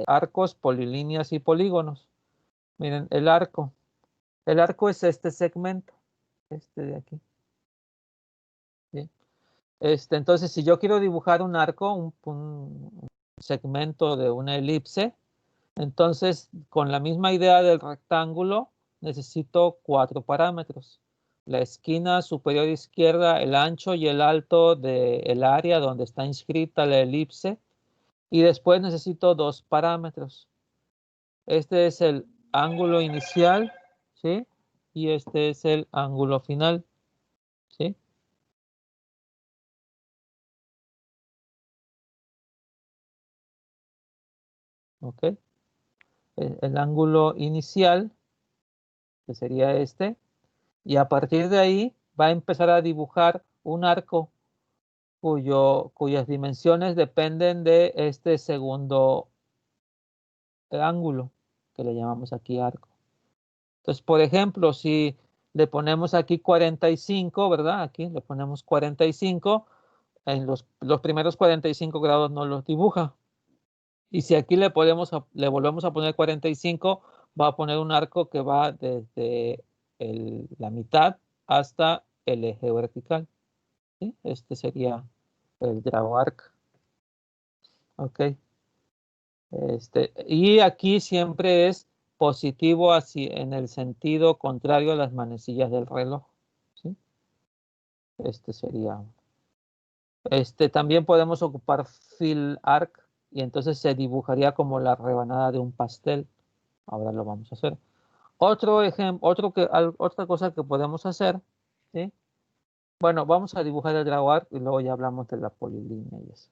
arcos, polilíneas y polígonos. Miren, el arco. El arco es este segmento, este de aquí. ¿Sí? Entonces, si yo quiero dibujar un arco, un segmento de una elipse, entonces, con la misma idea del rectángulo, necesito 4 parámetros. La esquina superior izquierda, el ancho y el alto del área donde está inscrita la elipse. Y después necesito 2 parámetros. Este es el ángulo inicial, ¿sí? Y este es el ángulo final, ¿sí? ¿Ok? El ángulo inicial, que sería este, y a partir de ahí va a empezar a dibujar un arco cuyas dimensiones dependen de este segundo ángulo, que le llamamos aquí arco. Entonces, por ejemplo, si le ponemos aquí 45, ¿verdad? Aquí le ponemos 45, en los primeros 45 grados no los dibuja. Y si aquí le volvemos a poner 45, va a poner un arco que va desde la mitad hasta el eje vertical. ¿Sí? Este sería el draw arc. Ok. Y aquí siempre es positivo así en el sentido contrario a las manecillas del reloj. ¿Sí? Este sería. También podemos ocupar fill arc y entonces se dibujaría como la rebanada de un pastel. Ahora lo vamos a hacer. Otro ejemplo, otra cosa que podemos hacer, ¿sí? Bueno, vamos a dibujar el draw arc y luego ya hablamos de la polilínea y eso.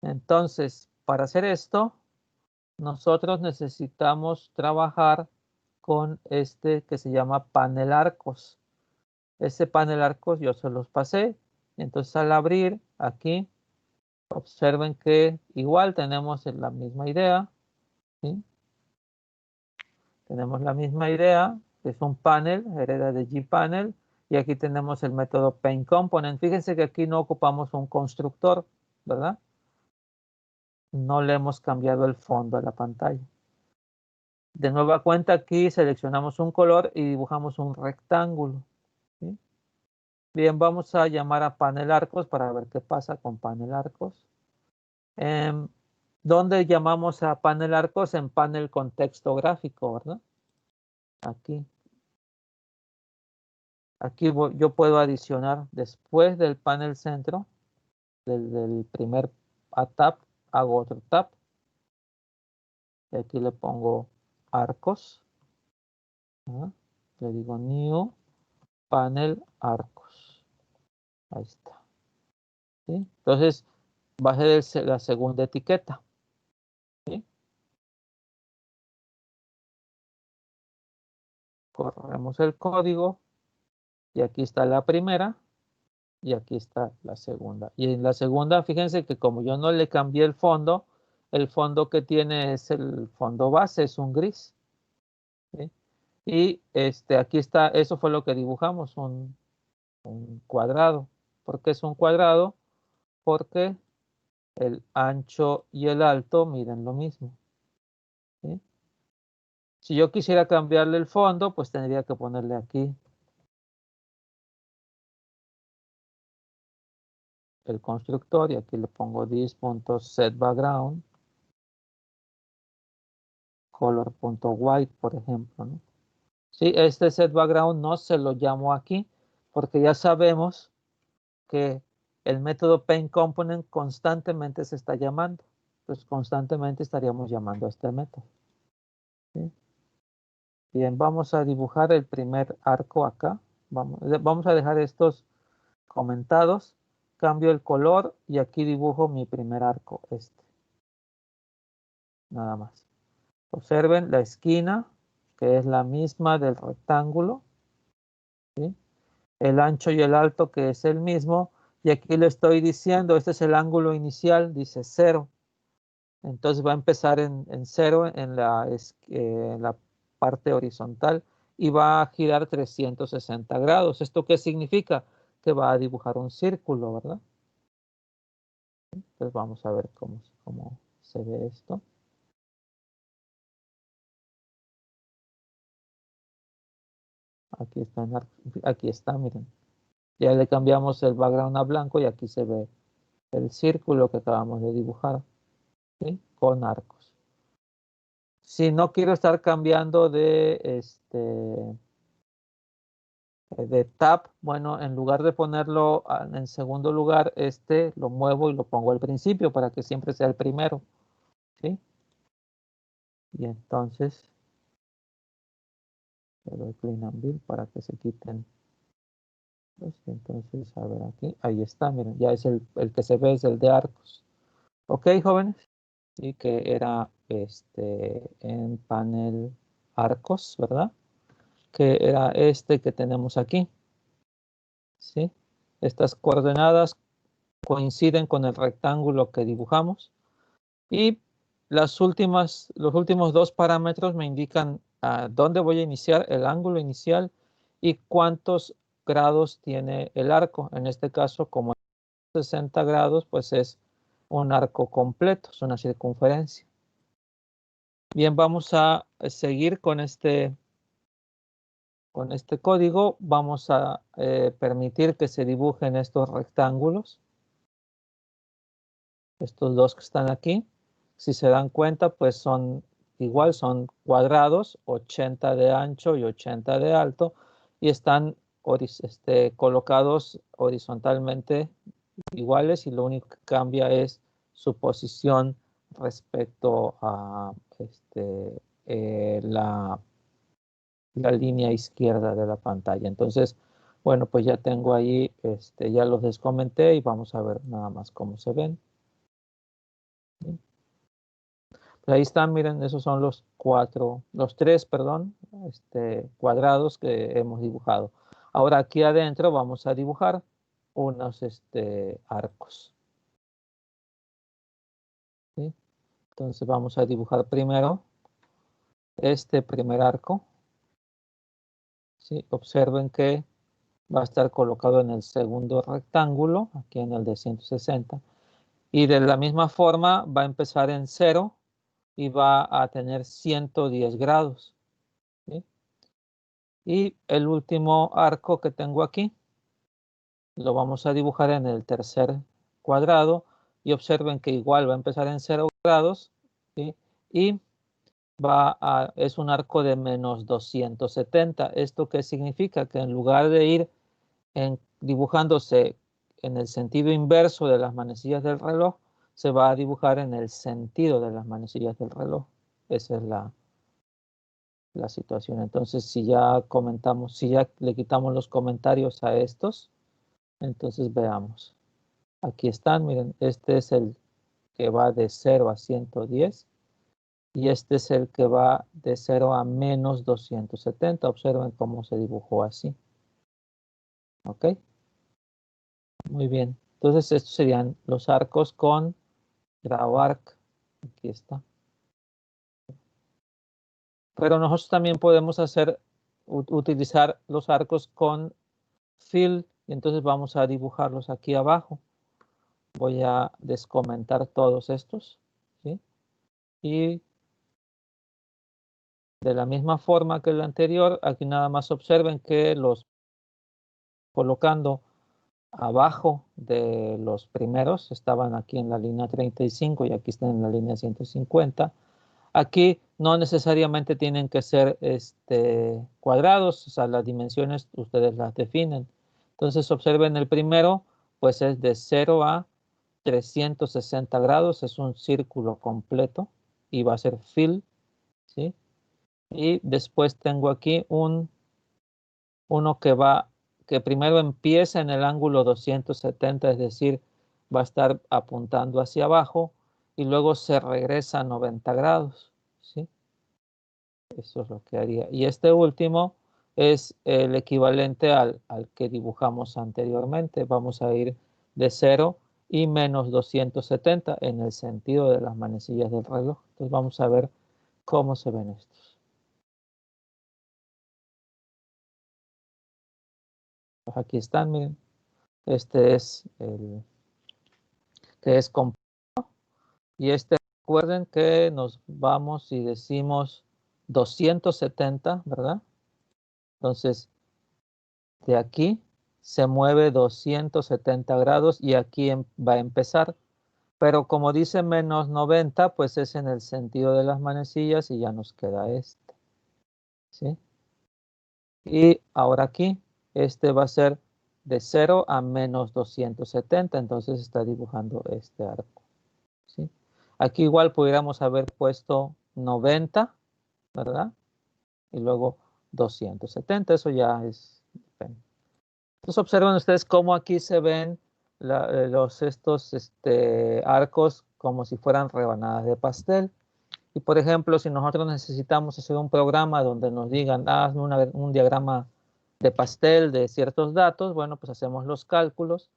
Entonces, para hacer esto, nosotros necesitamos trabajar con este que se llama panel arcos. Ese panel arcos yo se los pasé. Entonces, al abrir aquí, observen que igual tenemos la misma idea. ¿Sí? Tenemos la misma idea, que es un panel, hereda de gpanel, y aquí tenemos el método paintComponent. Fíjense que aquí no ocupamos un constructor, ¿verdad? No le hemos cambiado el fondo a la pantalla. De nueva cuenta aquí seleccionamos un color y dibujamos un rectángulo. ¿Sí? Bien, vamos a llamar a panel arcos para ver qué pasa con panel arcos. ¿Dónde llamamos a panel arcos? En panel contexto gráfico, ¿verdad? Aquí. Aquí yo puedo adicionar después del panel centro, del primer tab, hago otro tab. Y aquí le pongo arcos. ¿No? Le digo new panel arcos. Ahí está. ¿Sí? Entonces, bajé la segunda etiqueta. ¿Sí? Corremos el código. Y aquí está la primera. Y aquí está la segunda. Y en la segunda, fíjense que como yo no le cambié el fondo que tiene es el fondo base, es un gris. ¿Sí? Y aquí está, eso fue lo que dibujamos, un cuadrado. ¿Por qué es un cuadrado? Porque el ancho y el alto miden lo mismo. ¿Sí? Si yo quisiera cambiarle el fondo, pues tendría que ponerle aquí el constructor y aquí le pongo this.setBackground color.white, por ejemplo, ¿no? Sí, este setBackground no se lo llamo aquí porque ya sabemos que el método paintComponent constantemente se está llamando. Pues constantemente estaríamos llamando a este método. ¿Sí? Bien, vamos a dibujar el primer arco acá. Vamos a dejar estos comentados. Cambio el color y aquí dibujo mi primer arco, nada más. Observen la esquina, que es la misma del rectángulo. ¿Sí? El ancho y el alto, que es el mismo. Y aquí le estoy diciendo, este es el ángulo inicial, dice 0. Entonces va a empezar en 0 en la parte horizontal y va a girar 360 grados. ¿Esto qué significa? Que va a dibujar un círculo, ¿verdad? Entonces vamos a ver cómo se ve esto. aquí está, miren. Ya le cambiamos el background a blanco y aquí se ve el círculo que acabamos de dibujar, ¿sí? Con arcos. Si no quiero estar cambiando de tab, bueno, en lugar de ponerlo en segundo lugar, lo muevo y lo pongo al principio para que siempre sea el primero, ¿sí? Y entonces le doy clean and build para que se quiten. Pues, entonces, a ver aquí, ahí está, miren, ya es el que se ve, es el de arcos. Ok, jóvenes, y que era en panel arcos, ¿verdad? Que era este que tenemos aquí, ¿sí? Estas coordenadas coinciden con el rectángulo que dibujamos y los últimos dos parámetros me indican dónde voy a iniciar el ángulo inicial y cuántos grados tiene el arco. En este caso, como 60 grados, pues es un arco completo, es una circunferencia. Bien, vamos a seguir con este código. Vamos a permitir que se dibujen estos rectángulos. Estos dos que están aquí. Si se dan cuenta, pues son igual, son cuadrados, 80 de ancho y 80 de alto, y están colocados horizontalmente iguales, y lo único que cambia es su posición respecto a la línea izquierda de la pantalla. Entonces, bueno, pues ya tengo ahí, ya los descomenté y vamos a ver nada más cómo se ven. Pues ahí están, miren, esos son los tres, perdón, cuadrados que hemos dibujado. Ahora aquí adentro vamos a dibujar unos arcos. ¿Sí? Entonces vamos a dibujar primero este primer arco. ¿Sí? Observen que va a estar colocado en el segundo rectángulo, aquí en el de 160. Y de la misma forma va a empezar en 0 y va a tener 110 grados. ¿Sí? Y el último arco que tengo aquí lo vamos a dibujar en el tercer cuadrado y observen que igual va a empezar en 0 grados, ¿sí? Y es un arco de menos 270. ¿Esto qué significa? Que en lugar de ir dibujándose en el sentido inverso de las manecillas del reloj, se va a dibujar en el sentido de las manecillas del reloj. Esa es la situación. Entonces, si ya le quitamos los comentarios a estos, entonces veamos. Aquí están, miren, este es el que va de 0 a 110 y este es el que va de 0 a menos 270. Observen cómo se dibujó así. ¿Ok? Muy bien. Entonces, estos serían los arcos con GrabArc. Aquí está. Pero nosotros también podemos utilizar los arcos con Fill y entonces vamos a dibujarlos aquí abajo. Voy a descomentar todos estos, ¿sí? Y de la misma forma que el anterior, aquí nada más observen que los colocando abajo de los primeros, estaban aquí en la línea 35 y aquí están en la línea 150. Aquí no necesariamente tienen que ser cuadrados, o sea, las dimensiones ustedes las definen. Entonces observen el primero, pues es de 0 a 360 grados, es un círculo completo y va a ser fill, ¿sí? Y después tengo aquí uno que primero empieza en el ángulo 270, es decir, va a estar apuntando hacia abajo y luego se regresa a 90 grados, ¿sí? Eso es lo que haría. Y este último es el equivalente al que dibujamos anteriormente. Vamos a ir de 0 y menos 270 en el sentido de las manecillas del reloj. Entonces vamos a ver cómo se ven estos. Pues aquí están, miren. Este es el que es completo. Y recuerden que nos vamos y decimos 270, ¿verdad? Entonces, de aquí se mueve 270 grados y aquí va a empezar. Pero como dice menos 90, pues es en el sentido de las manecillas y ya nos queda este. ¿Sí? Y ahora aquí, este va a ser de 0 a menos 270, entonces está dibujando este arco. ¿Sí? Aquí igual pudiéramos haber puesto 90, ¿verdad? Y luego 270, eso ya es... Entonces observen ustedes cómo aquí se ven estos arcos como si fueran rebanadas de pastel. Y por ejemplo, si nosotros necesitamos hacer un programa donde nos digan, hazme un diagrama de pastel de ciertos datos, bueno, pues hacemos los cálculos,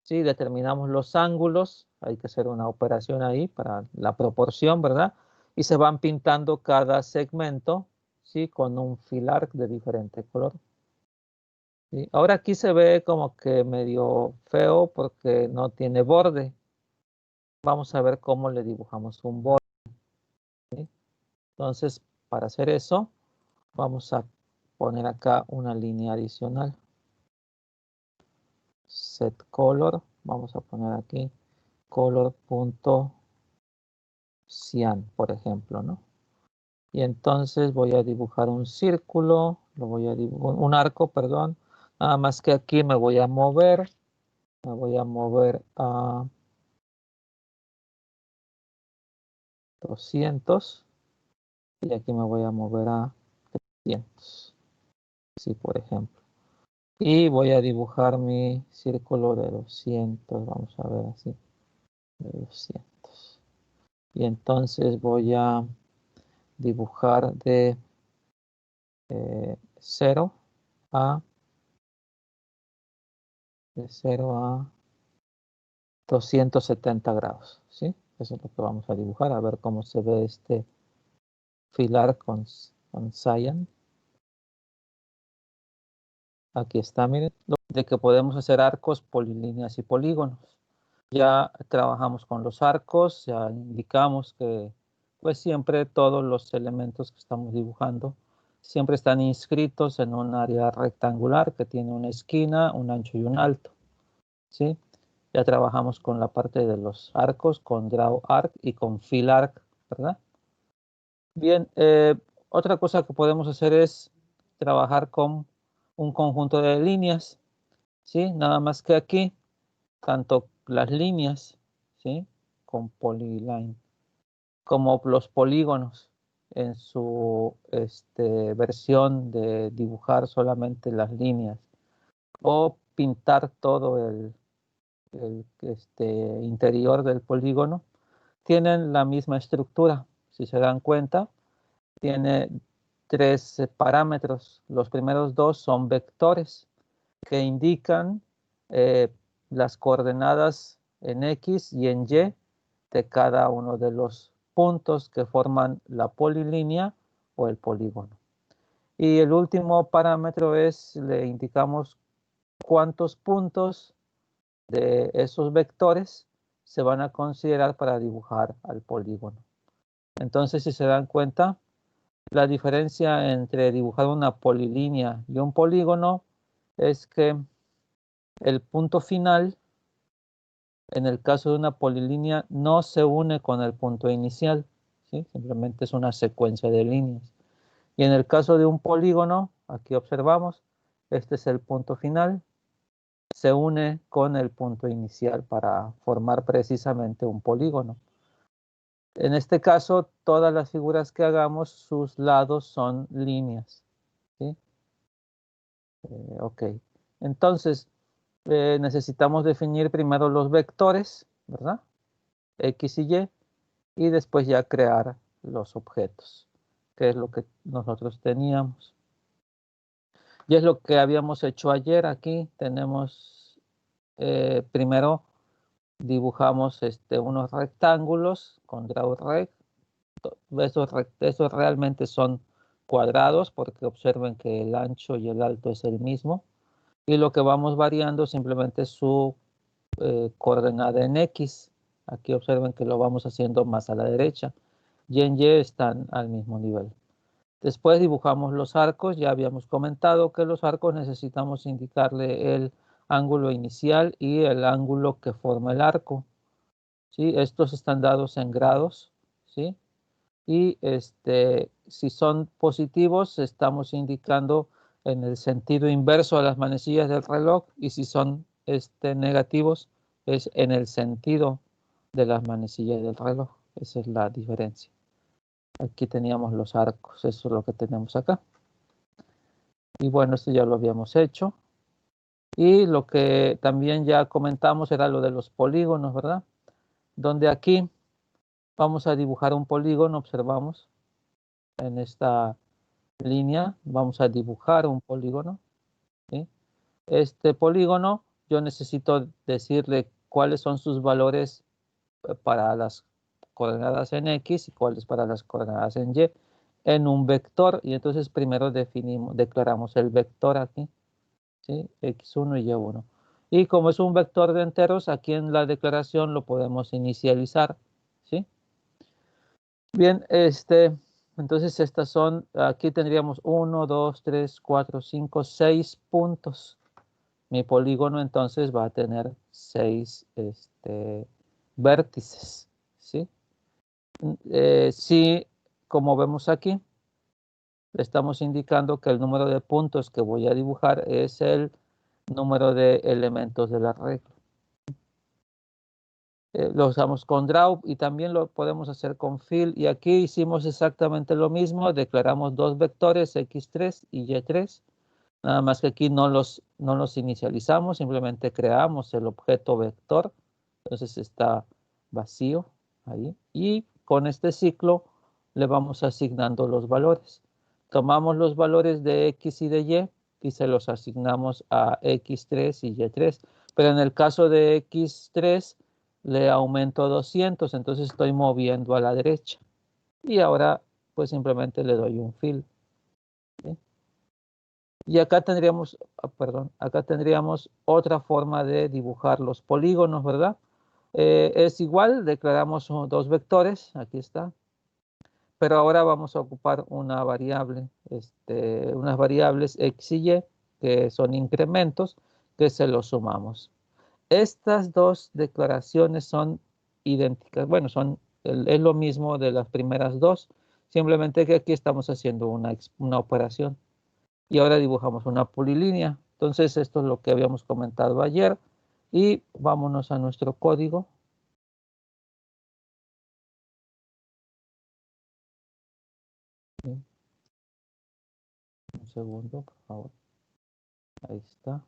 ¿sí? Determinamos los ángulos, hay que hacer una operación ahí para la proporción, ¿verdad? Y se van pintando cada segmento, ¿sí? Con un filar de diferente color. ¿Sí? Ahora aquí se ve como que medio feo porque no tiene borde. Vamos a ver cómo le dibujamos un borde. ¿Sí? Entonces, para hacer eso, vamos a poner acá una línea adicional. Set color, vamos a poner aquí color.cyan, por ejemplo, ¿no? Y entonces voy a dibujar un círculo, lo voy a dibujar, un arco, perdón. Nada más que aquí me voy a mover a 200 y aquí me voy a mover a 300. Sí, por ejemplo. Y voy a dibujar mi círculo de 200, vamos a ver así, de 200. Y entonces voy a dibujar de 0 a 270 grados, ¿sí? Eso es lo que vamos a dibujar, a ver cómo se ve este filar con cyan. Aquí está, miren, de que podemos hacer arcos, polilíneas y polígonos. Ya trabajamos con los arcos, ya indicamos que pues siempre todos los elementos que estamos dibujando siempre están inscritos en un área rectangular que tiene una esquina, un ancho y un alto, ¿sí? Ya trabajamos con la parte de los arcos, con Draw Arc y con Fill Arc, ¿verdad? Bien, otra cosa que podemos hacer es trabajar con un conjunto de líneas, ¿sí? Nada más que aquí, tanto las líneas, ¿sí? Con polyline, como los polígonos en su versión de dibujar solamente las líneas o pintar todo el interior del polígono, tienen la misma estructura. Si se dan cuenta, tiene tres parámetros. Los primeros dos son vectores que indican las coordenadas en X y en Y de cada uno de los puntos que forman la polilínea o el polígono. Y el último parámetro es, le indicamos cuántos puntos de esos vectores se van a considerar para dibujar al polígono. Entonces, si se dan cuenta, la diferencia entre dibujar una polilínea y un polígono es que el punto final, en el caso de una polilínea, no se une con el punto inicial, ¿sí? Simplemente es una secuencia de líneas. Y en el caso de un polígono, aquí observamos, este es el punto final, se une con el punto inicial para formar precisamente un polígono. En este caso, todas las figuras que hagamos, sus lados son líneas, ¿sí? Ok. Entonces, necesitamos definir primero los vectores, ¿verdad? X y después ya crear los objetos, que es lo que nosotros teníamos. Y es lo que habíamos hecho ayer aquí. Tenemos, primero dibujamos unos rectángulos con DrawRect. Esos realmente son cuadrados porque observen que el ancho y el alto es el mismo. Y lo que vamos variando simplemente es su coordenada en X. Aquí observen que lo vamos haciendo más a la derecha. Y en Y están al mismo nivel. Después dibujamos los arcos. Ya habíamos comentado que los arcos necesitamos indicarle el ángulo inicial y el ángulo que forma el arco, ¿sí? Estos están dados en grados, ¿sí? Y si son positivos, estamos indicando en el sentido inverso a las manecillas del reloj, y si son negativos, es en el sentido de las manecillas del reloj. Esa es la diferencia. Aquí teníamos los arcos, eso es lo que tenemos acá. Y bueno, esto ya lo habíamos hecho. Y lo que también ya comentamos era lo de los polígonos, ¿verdad? Donde aquí vamos a dibujar un polígono, observamos en esta línea, vamos a dibujar un polígono, ¿sí? Este polígono, yo necesito decirle cuáles son sus valores para las coordenadas en X y cuáles para las coordenadas en Y en un vector. Y entonces primero declaramos el vector aquí, ¿sí? X1 y Y1. Y como es un vector de enteros, aquí en la declaración lo podemos inicializar, ¿sí? Bien, entonces estas son, aquí tendríamos 1, 2, 3, 4, 5, 6 puntos. Mi polígono entonces va a tener 6 vértices, ¿sí? Sí, como vemos aquí, le estamos indicando que el número de puntos que voy a dibujar es el número de elementos del arreglo. Lo usamos con Draw y también lo podemos hacer con Fill. Y aquí hicimos exactamente lo mismo. Declaramos dos vectores, X3 y Y3. Nada más que aquí no los inicializamos, simplemente creamos el objeto vector. Entonces está vacío ahí. Y con este ciclo le vamos asignando los valores. Tomamos los valores de X y de Y se los asignamos a X3 y Y3. Pero en el caso de X3 le aumento 200, entonces estoy moviendo a la derecha. Y ahora pues simplemente le doy un fill, ¿sí? Y acá tendríamos, acá tendríamos otra forma de dibujar los polígonos, ¿verdad? Es igual, declaramos dos vectores, aquí está. Pero ahora vamos a ocupar una variable, unas variables X y Y, que son incrementos, que se los sumamos. Estas dos declaraciones son idénticas, bueno, es lo mismo de las primeras dos, simplemente que aquí estamos haciendo una operación. Y ahora dibujamos una polilínea. Entonces esto es lo que habíamos comentado ayer. Y vámonos a nuestro código. Un segundo, por favor. Ahí está.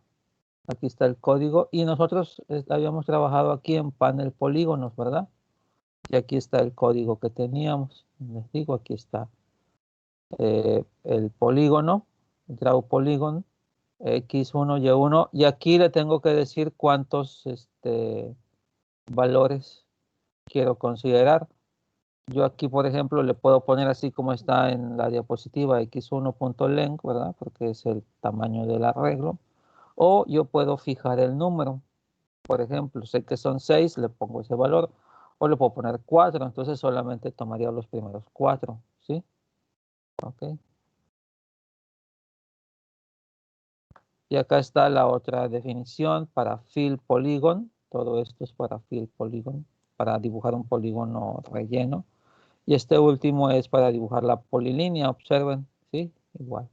Aquí está el código. Y nosotros habíamos trabajado aquí en panel polígonos, ¿verdad? Y aquí está el código que teníamos. Les digo, aquí está el polígono, draw polígono, X1, Y1. Y aquí le tengo que decir cuántos valores quiero considerar. Yo aquí, por ejemplo, le puedo poner así como está en la diapositiva x1.length, ¿verdad? Porque es el tamaño del arreglo. O yo puedo fijar el número. Por ejemplo, sé que son 6, le pongo ese valor. O le puedo poner 4, entonces solamente tomaría los primeros 4, ¿sí? Ok. Y acá está la otra definición para fill polygon. Todo esto es para fill polygon, para dibujar un polígono relleno. Y este último es para dibujar la polilínea, observen, ¿sí? Igual.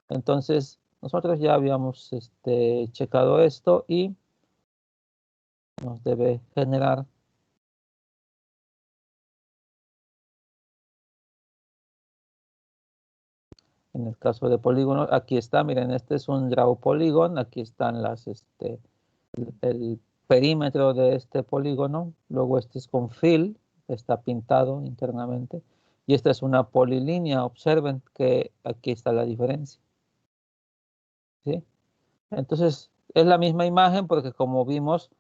Entonces, nosotros ya habíamos checado esto y nos debe generar en el caso de polígono. Aquí está, miren, este es un draw polygon, aquí están el perímetro de este polígono, luego este es con fill, está pintado internamente, y esta es una polilínea, observen que aquí está la diferencia, ¿sí? Entonces, es la misma imagen porque como vimos,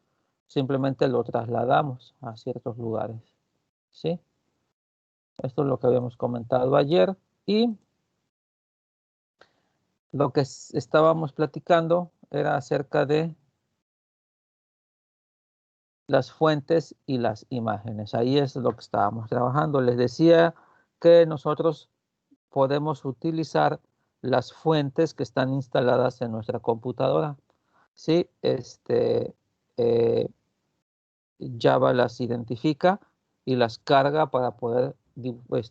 simplemente lo trasladamos a ciertos lugares, ¿sí? Esto es lo que habíamos comentado ayer y lo que estábamos platicando era acerca de las fuentes y las imágenes. Ahí es lo que estábamos trabajando. Les decía que nosotros podemos utilizar las fuentes que están instaladas en nuestra computadora. Sí, Java las identifica y las carga para poder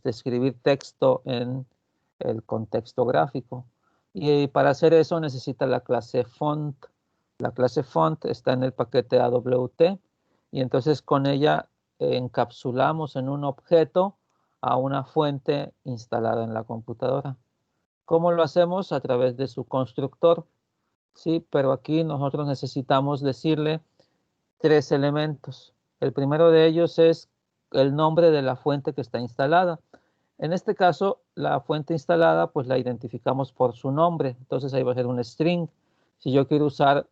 escribir texto en el contexto gráfico. Y para hacer eso necesita la clase font. La clase font está en el paquete AWT y entonces con ella encapsulamos en un objeto a una fuente instalada en la computadora. ¿Cómo lo hacemos? A través de su constructor. Sí, pero aquí nosotros necesitamos decirle 3 elementos. El primero de ellos es el nombre de la fuente que está instalada. En este caso, la fuente instalada, pues la identificamos por su nombre. Entonces ahí va a ser un string. Si yo quiero usar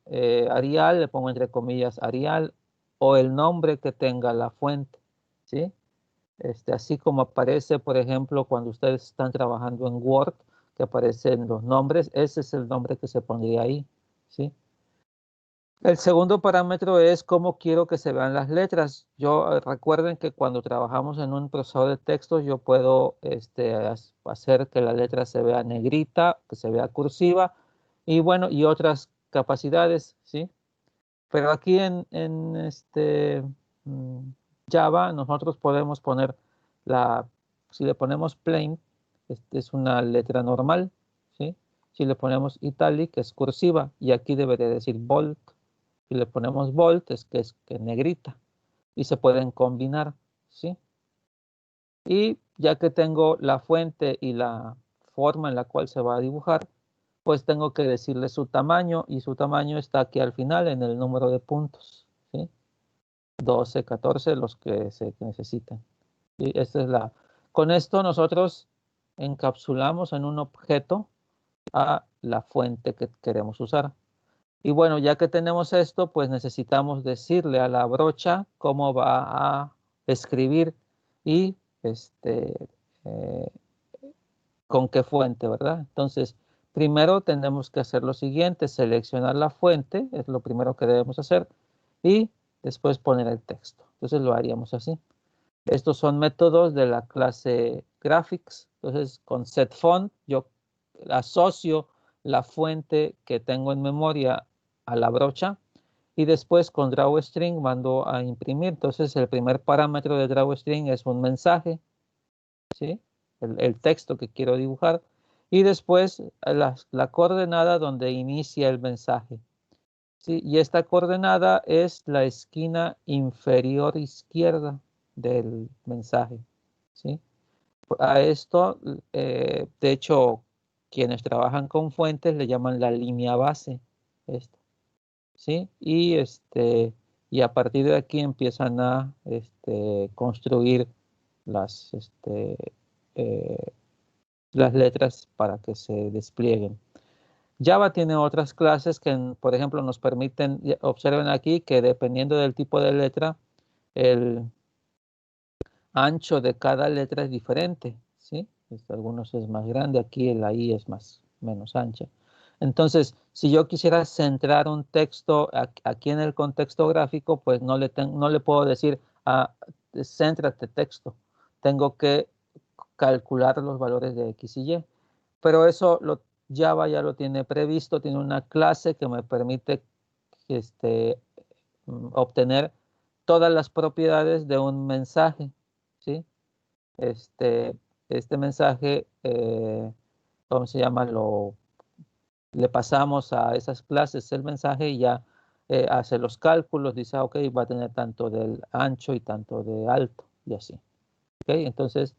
Arial, le pongo entre comillas Arial o el nombre que tenga la fuente. ¿Sí? Así como aparece, por ejemplo, cuando ustedes están trabajando en Word, que aparecen los nombres, ese es el nombre que se pondría ahí. ¿Sí? El segundo parámetro es cómo quiero que se vean las letras. Recuerden que cuando trabajamos en un procesador de textos, yo puedo hacer que la letra se vea negrita, que se vea cursiva y bueno, y otras capacidades, ¿sí? Pero aquí mm, Java nosotros podemos poner si le ponemos plain, es una letra normal, ¿sí? Si le ponemos italic es cursiva y aquí debería decir bold. Si le ponemos bold es que negrita y se pueden combinar, ¿sí? Y ya que tengo la fuente y la forma en la cual se va a dibujar, pues tengo que decirle su tamaño y su tamaño está aquí al final en el número de puntos, ¿sí? 12, 14, los que se necesitan. Y con esto nosotros encapsulamos en un objeto a la fuente que queremos usar. Y bueno, ya que tenemos esto, pues necesitamos decirle a la brocha cómo va a escribir y eh, con qué fuente, ¿verdad? Entonces, primero tenemos que hacer lo siguiente, seleccionar la fuente, es lo primero que debemos hacer, y después poner el texto. Entonces lo haríamos así. Estos son métodos de la clase graphics. Entonces, con setFont yo asocio la fuente que tengo en memoria a la brocha y después con drawString mando a imprimir. Entonces, el primer parámetro de drawString es un mensaje, ¿sí? El texto que quiero dibujar y después la coordenada donde inicia el mensaje. ¿Sí? Y esta coordenada es la esquina inferior izquierda del mensaje. ¿Sí? A esto, de hecho, quienes trabajan con fuentes le llaman la línea base. ¿Sí? Y a partir de aquí empiezan a construir las, eh, las letras para que se desplieguen. Java tiene otras clases que, por ejemplo, nos permiten, observen aquí que dependiendo del tipo de letra, el ancho de cada letra es diferente, ¿sí? Algunos es más grande, aquí la I es menos ancha. Entonces, si yo quisiera centrar un texto aquí en el contexto gráfico, pues no le puedo decir, céntrate texto. Tengo que calcular los valores de X y Y. Pero eso Java ya lo tiene previsto, tiene una clase que me permite obtener todas las propiedades de un mensaje, ¿sí? Este mensaje, ¿cómo se llama? Le pasamos a esas clases el mensaje y ya hace los cálculos, dice, ok, va a tener tanto del ancho y tanto de alto y así. ¿Ok? Entonces,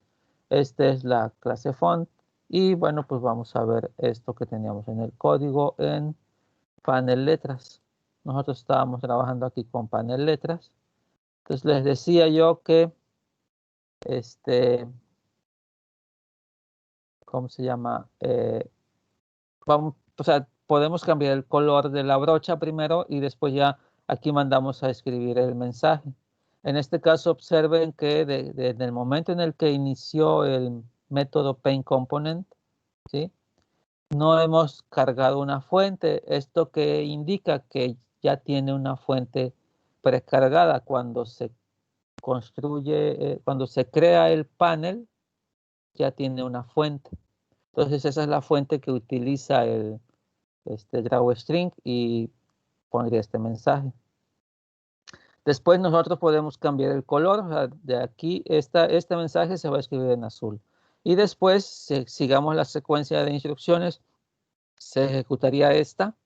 esta es la clase font. Y bueno, pues vamos a ver esto que teníamos en el código en panel letras. Nosotros estábamos trabajando aquí con panel letras. Entonces les decía yo que ¿cómo se llama? O sea, podemos cambiar el color de la brocha primero y después ya aquí mandamos a escribir el mensaje. En este caso, observen que desde el momento en el que inició el método paintComponent, ¿sí? No hemos cargado una fuente. Esto que indica que ya tiene una fuente precargada cuando se construye, cuando se crea el panel, ya tiene una fuente. Entonces esa es la fuente que utiliza el drawString y pondría este mensaje. Después nosotros podemos cambiar el color. O sea, de aquí este mensaje se va a escribir en azul. Y después, si sigamos la secuencia de instrucciones, se ejecutaría esta.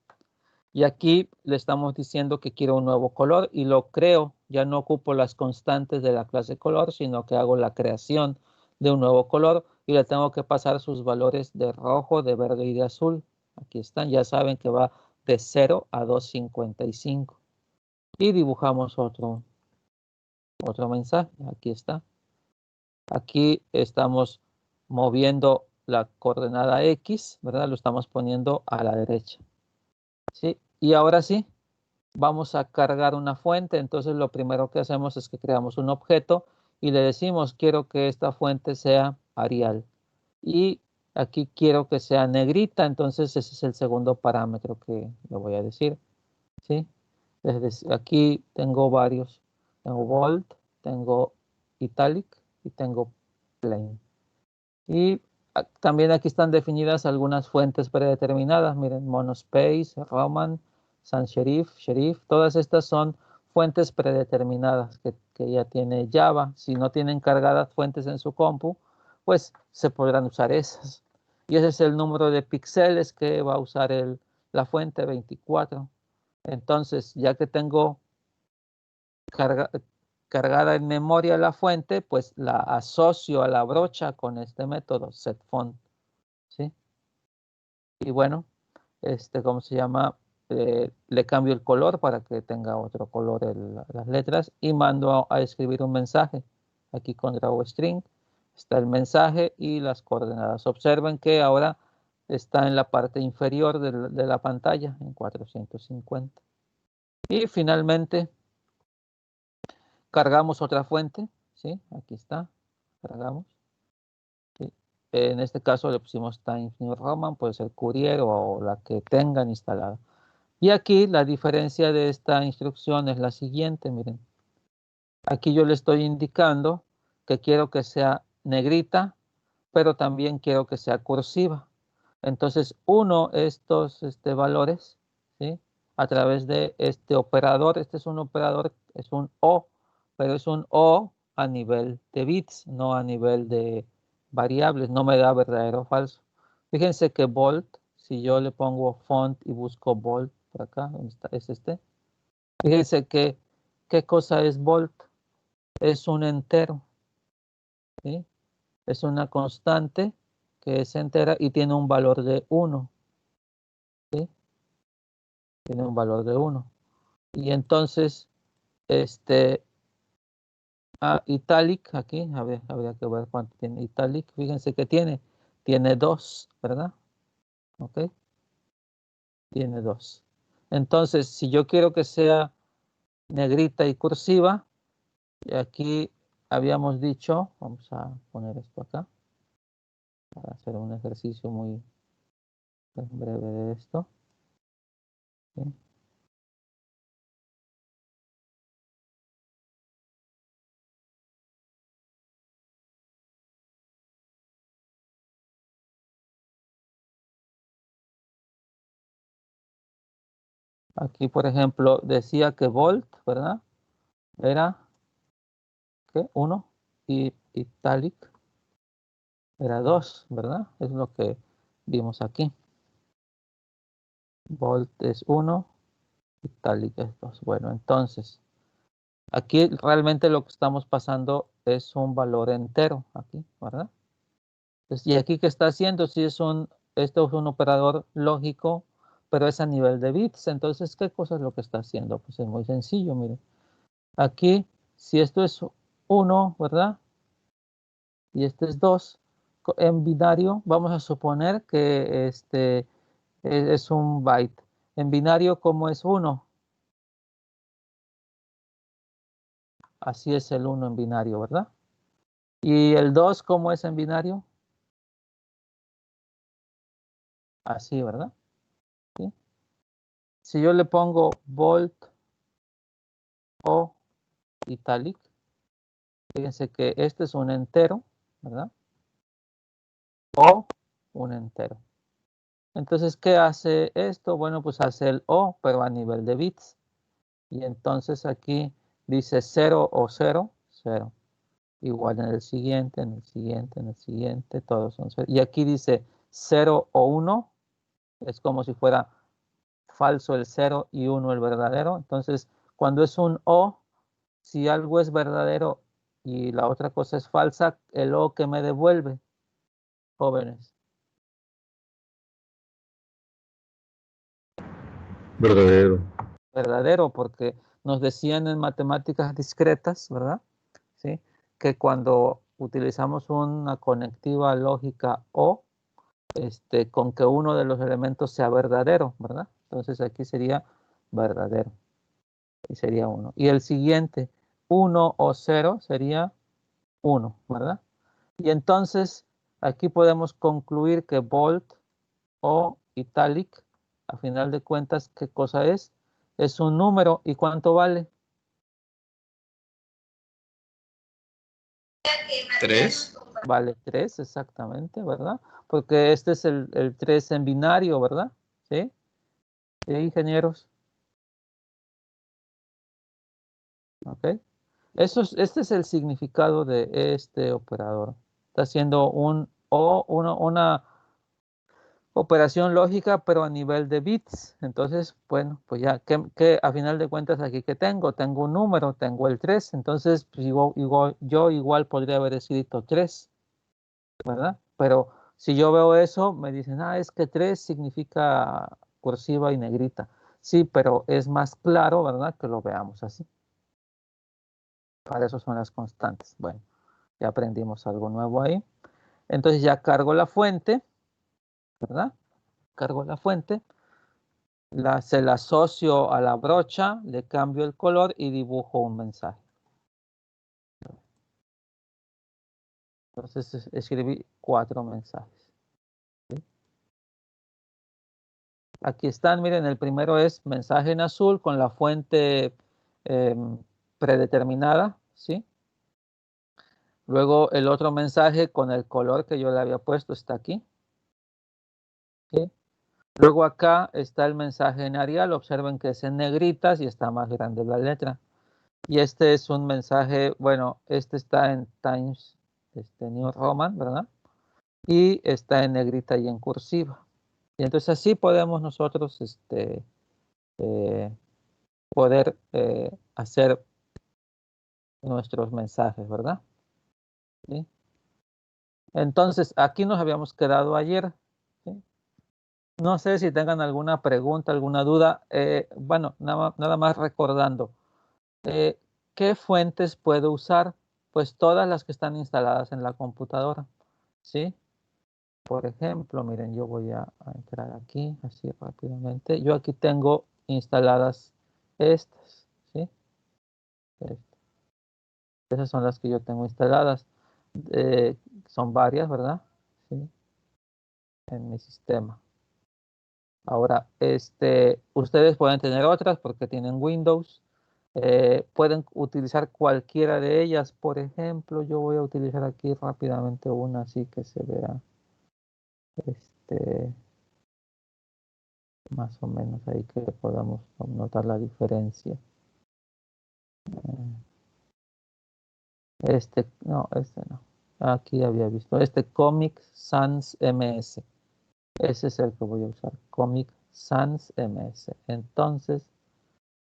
Y aquí le estamos diciendo que quiero un nuevo color y lo creo. Ya no ocupo las constantes de la clase color, sino que hago la creación de un nuevo color y le tengo que pasar sus valores de rojo, de verde y de azul. Aquí están. Ya saben que va de 0 a 255. Y dibujamos otro mensaje. Aquí está. Aquí estamos moviendo la coordenada X, ¿verdad? Lo estamos poniendo a la derecha. ¿Sí? Y ahora sí, vamos a cargar una fuente. Entonces lo primero que hacemos es que creamos un objeto y le decimos, quiero que esta fuente sea Arial. Y aquí quiero que sea negrita. Entonces ese es el segundo parámetro que le voy a decir. ¿Sí? Aquí tengo varios. Tengo bold, tengo italic y tengo plain. Y también aquí están definidas algunas fuentes predeterminadas. Miren, Monospace, Roman, Sans Serif, todas estas son fuentes predeterminadas que ya tiene Java. Si no tienen cargadas fuentes en su compu, pues se podrán usar esas. Y ese es el número de píxeles que va a usar la fuente 24. Entonces, ya que tengo cargada en memoria la fuente, pues la asocio a la brocha con este método setFont, ¿sí? Y bueno, ¿cómo se llama? Le cambio el color para que tenga otro color las letras y mando a escribir un mensaje. Aquí con drawString está el mensaje y las coordenadas. Observen que ahora está en la parte inferior de la pantalla, en 450. Y finalmente cargamos otra fuente, ¿sí? Aquí está, cargamos. ¿Sí? En este caso le pusimos Times New Roman, puede ser Courier o la que tengan instalada. Y aquí la diferencia de esta instrucción es la siguiente, miren. Aquí yo le estoy indicando que quiero que sea negrita, pero también quiero que sea cursiva. Entonces, uno estos valores, ¿sí? A través de este operador, este es un operador, es un O, pero es un O a nivel de bits, no a nivel de variables, no me da verdadero o falso. Fíjense que bold, si yo le pongo font y busco bold por acá, ¿dónde está? Es este. Fíjense que, ¿qué cosa es bold? Es un entero, ¿sí? Es una constante que es entera y tiene un valor de 1, ¿sí? Tiene un valor de 1. Y entonces, italic, aquí, habría que ver cuánto tiene italic. Fíjense que tiene 2, ¿verdad? ¿Ok? Tiene 2. Entonces, si yo quiero que sea negrita y cursiva, y aquí habíamos dicho, vamos a poner esto acá, para hacer un ejercicio muy breve de esto. ¿Sí? Aquí, por ejemplo, decía que volt, ¿verdad? Era, ¿qué? 1 y italic era 2, ¿verdad? Es lo que vimos aquí. Volt es 1, italic es 2. Bueno, entonces, aquí realmente lo que estamos pasando es un valor entero, aquí, ¿verdad? Entonces, y aquí, ¿qué está haciendo? Si esto es un operador lógico, pero es a nivel de bits. Entonces, ¿qué cosa es lo que está haciendo? Pues es muy sencillo, miren. Aquí, si esto es 1, ¿verdad? Y este es 2. En binario, vamos a suponer que es un byte. En binario, ¿cómo es 1? Así es el 1 en binario, ¿verdad? ¿Y el 2 cómo es en binario? Así, ¿verdad? ¿Sí? Si yo le pongo volt o italic, fíjense que este es un entero, ¿verdad? O un entero. Entonces, ¿qué hace esto? Bueno, pues hace el O, pero a nivel de bits. Y entonces aquí dice 0 o 0, 0. Igual en el siguiente, en el siguiente, en el siguiente, todos son 0. Y aquí dice 0 o 1, es como si fuera falso el 0 y 1 el verdadero. Entonces, cuando es un O, si algo es verdadero y la otra cosa es falsa, el O que me devuelve, jóvenes. Verdadero. Verdadero, porque nos decían en matemáticas discretas, ¿verdad? ¿Sí? Que cuando utilizamos una conectiva lógica O, con que uno de los elementos sea verdadero, ¿verdad? Entonces aquí sería verdadero y sería 1. Y el siguiente, 1 o 0, sería 1, ¿verdad? Y entonces aquí podemos concluir que bold o italic, a final de cuentas, ¿qué cosa es? Es un número. ¿Y cuánto vale? 3. Vale 3, exactamente, ¿verdad? Porque este es el 3 en binario, ¿verdad? ¿Sí? ¿Sí, ingenieros? ¿Ok? Este es el significado de este operador. Está haciendo una operación lógica, pero a nivel de bits. Entonces, bueno, pues ya, ¿qué a final de cuentas aquí que tengo? Tengo un número, tengo el 3. Entonces, pues, yo igual podría haber escrito 3, ¿verdad? Pero si yo veo eso, me dicen, es que 3 significa cursiva y negrita. Sí, pero es más claro, ¿verdad? Que lo veamos así. Para eso son las constantes. Bueno, ya aprendimos algo nuevo ahí. Entonces ya cargo la fuente, ¿verdad? Cargo la fuente, se la asocio a la brocha, le cambio el color y dibujo un mensaje. Entonces escribí 4 mensajes. ¿Sí? Aquí están, miren, el primero es mensaje en azul con la fuente predeterminada, ¿sí? Luego el otro mensaje con el color que yo le había puesto está aquí, ¿sí? Luego acá está el mensaje en Arial, observen que es en negritas y está más grande la letra. Y este es un mensaje, bueno, este está en Times New Roman, ¿verdad? Y está en negrita y en cursiva. Y entonces así podemos nosotros eh, poder hacer nuestros mensajes, ¿verdad? ¿Sí? Entonces, aquí nos habíamos quedado ayer, ¿sí? No sé si tengan alguna pregunta, alguna duda. Bueno, nada más recordando. Eh, ¿Qué fuentes puedo usar? Pues todas las que están instaladas en la computadora, ¿sí? Por ejemplo, miren, yo voy a entrar aquí así rápidamente. Yo aquí tengo instaladas estas, ¿sí? Estas. Esas son las que yo tengo instaladas. Son varias, ¿verdad? Sí, en mi sistema. Ahora, ustedes pueden tener otras porque tienen Windows. Pueden utilizar cualquiera de ellas. Por ejemplo, yo voy a utilizar aquí rápidamente una así que se vea este, más o menos ahí que podamos notar la diferencia. Este no. Aquí había visto. Comic Sans MS. Ese es el que voy a usar. Comic Sans MS. Entonces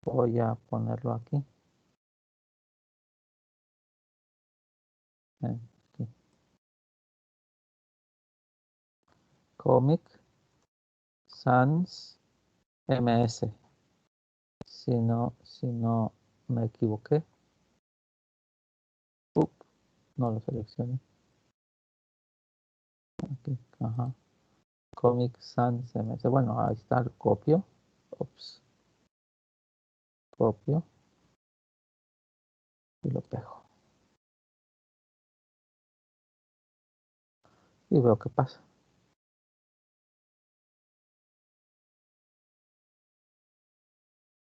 voy a ponerlo aquí. Aquí. Comic Sans MS. Si no me equivoqué. No lo seleccioné. Aquí. Ajá. Comic Sans MS. Bueno, ahí está el copio. Ups. Copio. Y lo pego. Y veo qué pasa.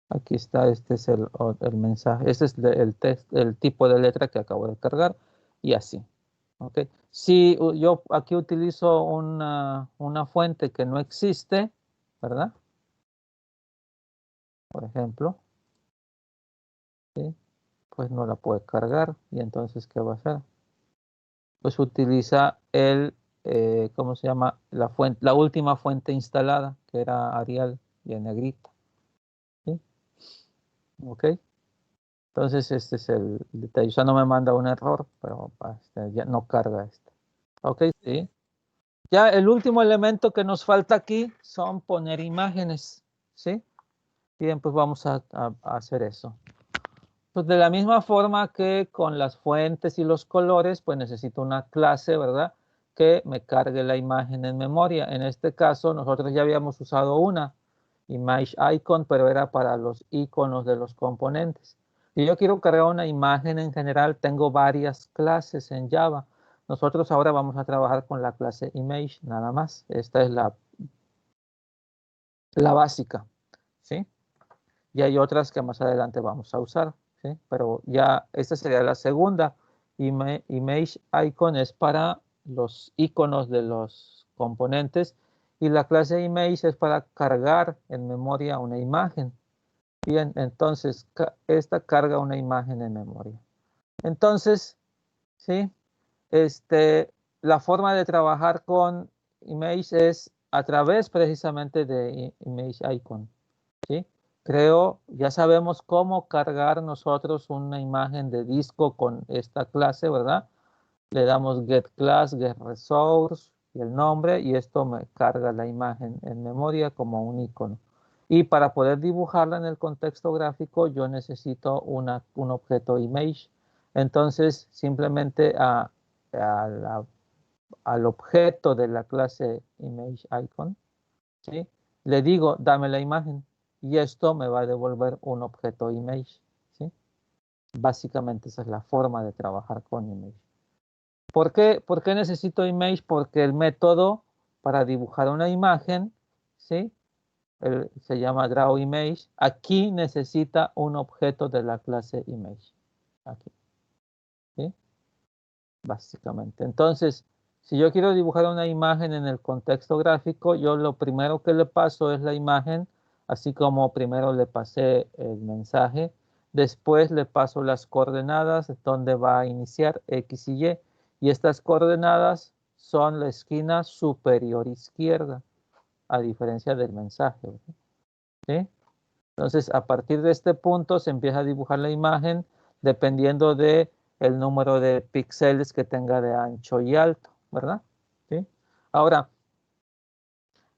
Aquí está, este es el mensaje, este es el tipo de letra que acabo de cargar y así. ¿Ok? Si yo aquí utilizo una fuente que no existe, ¿verdad? Por ejemplo, ¿sí? Pues no la puede cargar. Y entonces, ¿qué va a hacer? Pues utiliza ¿cómo se llama? La última fuente instalada, que era Arial y en negrita. ¿Sí? ¿Ok? Entonces, este es el detalle. O sea, no me manda un error, pero ya no carga este. ¿Ok? Sí. Ya el último elemento que nos falta aquí son poner imágenes. ¿Sí? Bien, pues vamos a hacer eso. Pues de la misma forma que con las fuentes y los colores, pues necesito una clase, ¿verdad? Que me cargue la imagen en memoria. En este caso, nosotros ya habíamos usado una image icon, pero era para los iconos de los componentes. Si yo quiero cargar una imagen en general, tengo varias clases en Java. Nosotros ahora vamos a trabajar con la clase image, nada más. Esta es la básica, ¿sí? Y hay otras que más adelante vamos a usar, ¿sí? Pero ya esta sería la segunda. Image icon es para los iconos de los componentes y la clase image es para cargar en memoria una imagen. Bien, entonces esta carga una imagen en memoria. Entonces, ¿sí? La forma de trabajar con image es a través precisamente de image icon, ¿sí? Ya sabemos cómo cargar nosotros una imagen de disco con esta clase, ¿verdad? Le damos get class, get resource y el nombre y esto me carga la imagen en memoria como un icono. Y para poder dibujarla en el contexto gráfico yo necesito un objeto image. Entonces simplemente al objeto de la clase image icon, ¿sí? Le digo, dame la imagen y esto me va a devolver un objeto image, ¿sí? Básicamente esa es la forma de trabajar con image. ¿Por qué necesito image? Porque el método para dibujar una imagen, ¿sí? Se llama drawImage. Aquí necesita un objeto de la clase image. Aquí, ¿sí? Básicamente. Entonces, si yo quiero dibujar una imagen en el contexto gráfico, yo lo primero que le paso es la imagen, así como primero le pasé el mensaje, después le paso las coordenadas donde va a iniciar X y estas coordenadas son la esquina superior izquierda, a diferencia del mensaje, ¿sí? Entonces, a partir de este punto se empieza a dibujar la imagen dependiendo de el número de píxeles que tenga de ancho y alto, ¿verdad? ¿Sí? Ahora,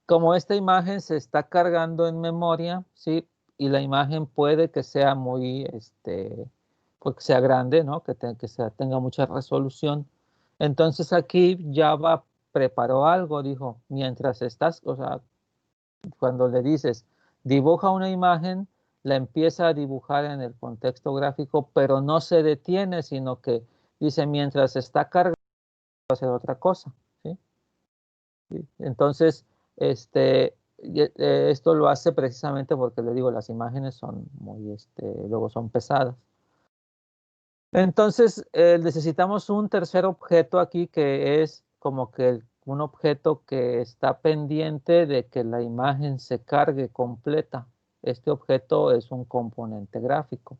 como esta imagen se está cargando en memoria, ¿sí? Y la imagen puede que sea pues que sea grande, ¿no? Tenga mucha resolución. Entonces aquí Java preparó algo, dijo, mientras estás, o sea, cuando le dices, dibuja una imagen, la empieza a dibujar en el contexto gráfico, pero no se detiene, sino que dice, mientras está cargando, va a hacer otra cosa, ¿sí? ¿Sí? Entonces, esto lo hace precisamente porque le digo, las imágenes son luego son pesadas. Entonces, necesitamos un tercer objeto aquí que es como que un objeto que está pendiente de que la imagen se cargue completa. Este objeto es un componente gráfico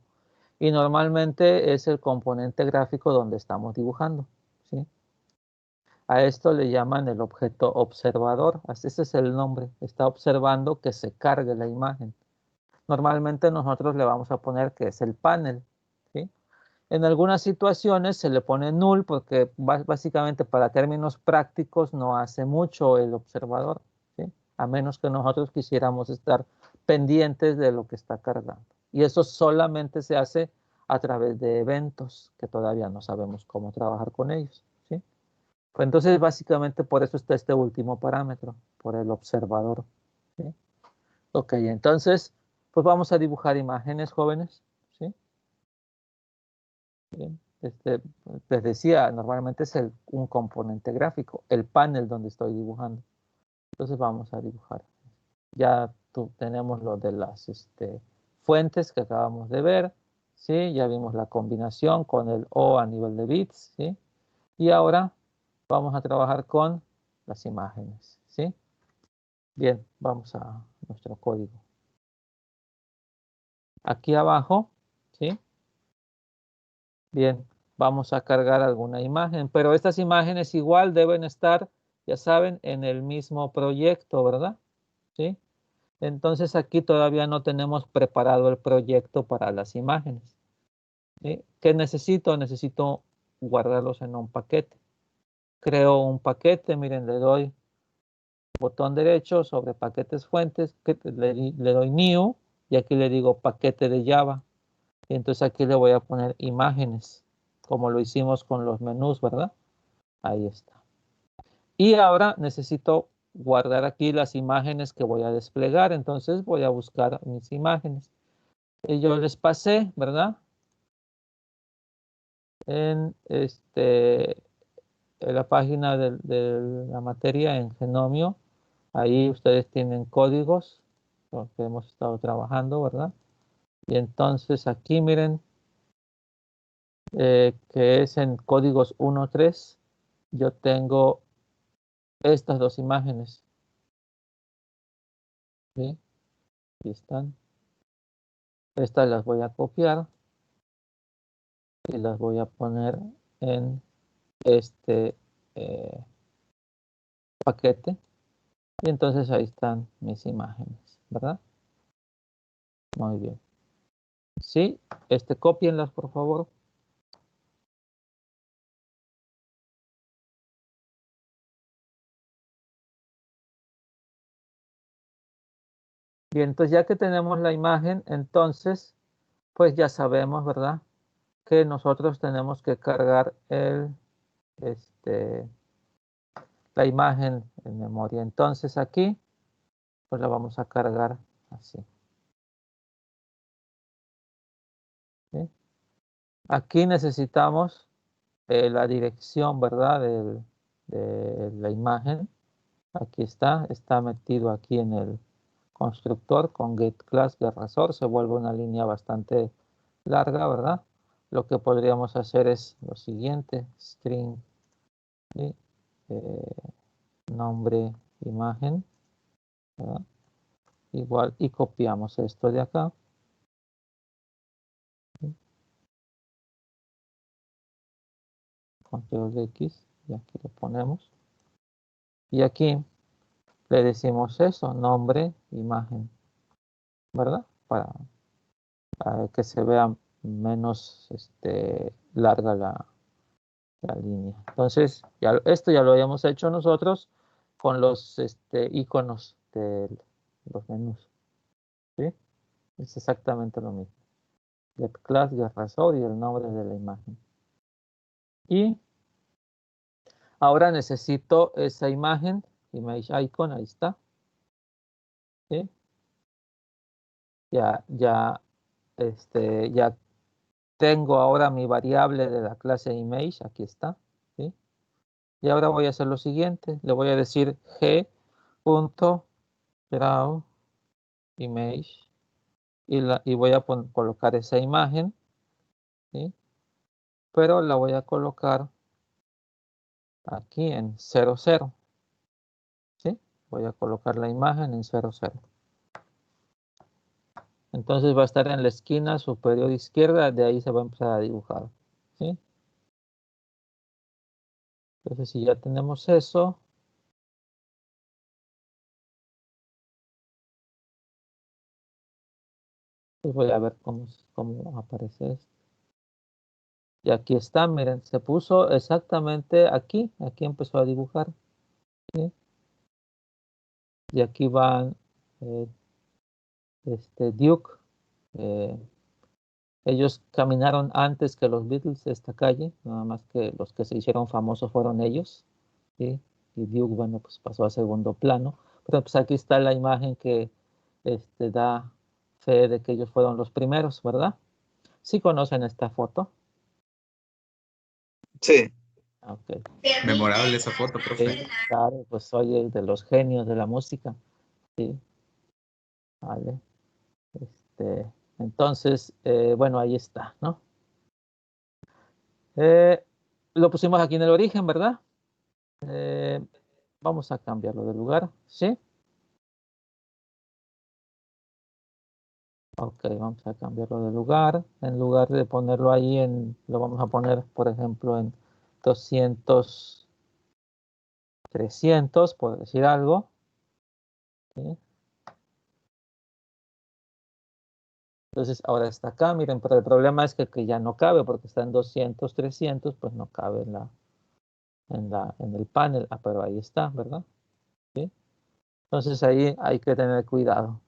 y normalmente es el componente gráfico donde estamos dibujando, ¿sí? A esto le llaman el objeto observador. Ese es el nombre. Está observando que se cargue la imagen. Normalmente nosotros le vamos a poner que es el panel, ¿sí? En algunas situaciones se le pone null porque básicamente para términos prácticos no hace mucho el observador, ¿sí? A menos que nosotros quisiéramos estar pendientes de lo que está cargando. Y eso solamente se hace a través de eventos que todavía no sabemos cómo trabajar con ellos, ¿sí? Pues entonces básicamente por eso está este último parámetro, por el observador, ¿sí? Ok, entonces pues vamos a dibujar imágenes, jóvenes, ¿sí? Bien. Les decía, normalmente es un componente gráfico, el panel donde estoy dibujando. Entonces vamos a dibujar. Ya tenemos lo de las fuentes que acabamos de ver, ¿sí? Ya vimos la combinación con el O a nivel de bits, ¿sí? Y ahora vamos a trabajar con las imágenes, ¿sí? Bien, vamos a nuestro código. Aquí abajo, ¿sí? Bien, vamos a cargar alguna imagen, pero estas imágenes igual deben estar, ya saben, en el mismo proyecto, ¿verdad? ¿Sí? Entonces aquí todavía no tenemos preparado el proyecto para las imágenes. ¿Sí? ¿Qué necesito? Necesito guardarlos en un paquete. Creo un paquete, miren, le doy botón derecho sobre paquetes fuentes, le doy new y aquí le digo paquete de Java. Y entonces aquí le voy a poner imágenes, como lo hicimos con los menús, ¿verdad? Ahí está. Y ahora necesito guardar aquí las imágenes que voy a desplegar. Entonces voy a buscar mis imágenes. Y yo les pasé, ¿verdad? En en la página de la materia en Genomio. Ahí ustedes tienen códigos, los que hemos estado trabajando, ¿verdad? Y entonces aquí miren, que es en códigos 1.3, yo tengo estas dos imágenes. ¿Sí? Aquí están. Estas las voy a copiar y las voy a poner en este eh, paquete. Y entonces ahí están mis imágenes, ¿verdad? Muy bien. Sí, cópienlas, por favor. Bien, entonces ya que tenemos la imagen, entonces, pues ya sabemos, ¿verdad? Que nosotros tenemos que cargar la imagen en memoria. Entonces aquí, pues la vamos a cargar así. ¿Sí? Aquí necesitamos la dirección, ¿verdad? De la imagen. Aquí está metido aquí en el constructor con getClass de razor. Se vuelve una línea bastante larga, ¿verdad? Lo que podríamos hacer es lo siguiente, string, ¿sí? Nombre, imagen, ¿verdad? Igual, y copiamos esto de acá. ¿Sí? Control X, y aquí lo ponemos. Y aquí le decimos eso, nombre, imagen, ¿verdad? Para que se vea menos larga la línea. Entonces, esto ya lo habíamos hecho nosotros con los iconos de los menús. ¿Sí? Es exactamente lo mismo. GetClass, GetResort y el nombre de la imagen. Y ahora necesito esa imagen, image icon, ahí está. ¿Sí? Ya tengo ahora mi variable de la clase image, aquí está. ¿Sí? Y ahora voy a hacer lo siguiente, le voy a decir g.draw image y voy a colocar esa imagen, ¿sí? Pero la voy a colocar aquí en 0, 0. ¿Sí? Voy a colocar la imagen en 0, 0. Entonces va a estar en la esquina superior izquierda, de ahí se va a empezar a dibujar. ¿Sí? Entonces si ya tenemos eso, pues voy a ver cómo aparece esto. Y aquí está, miren, se puso exactamente aquí empezó a dibujar. ¿Sí? Y aquí van Duke. Ellos caminaron antes que los Beatles esta calle, nada más que los que se hicieron famosos fueron ellos. ¿Sí? Y Duke, bueno, pues pasó a segundo plano. Pero pues aquí está la imagen que da fe de que ellos fueron los primeros, ¿verdad? ¿Sí conocen esta foto? Sí. Ok. Memorable esa foto, profe. Sí, claro, pues soy el de los genios de la música. Sí, vale. Entonces, bueno, ahí está, ¿no? Lo pusimos aquí en el origen, ¿verdad? Vamos a cambiarlo de lugar, ¿sí? Ok, vamos a cambiarlo de lugar. En lugar de ponerlo ahí, lo vamos a poner, por ejemplo, en 200, 300, por decir algo. ¿Sí? Entonces, ahora está acá, miren, pero el problema es que ya no cabe, porque está en 200, 300, pues no cabe en el panel. Ah, pero ahí está, ¿verdad? ¿Sí? Entonces, ahí hay que tener cuidado.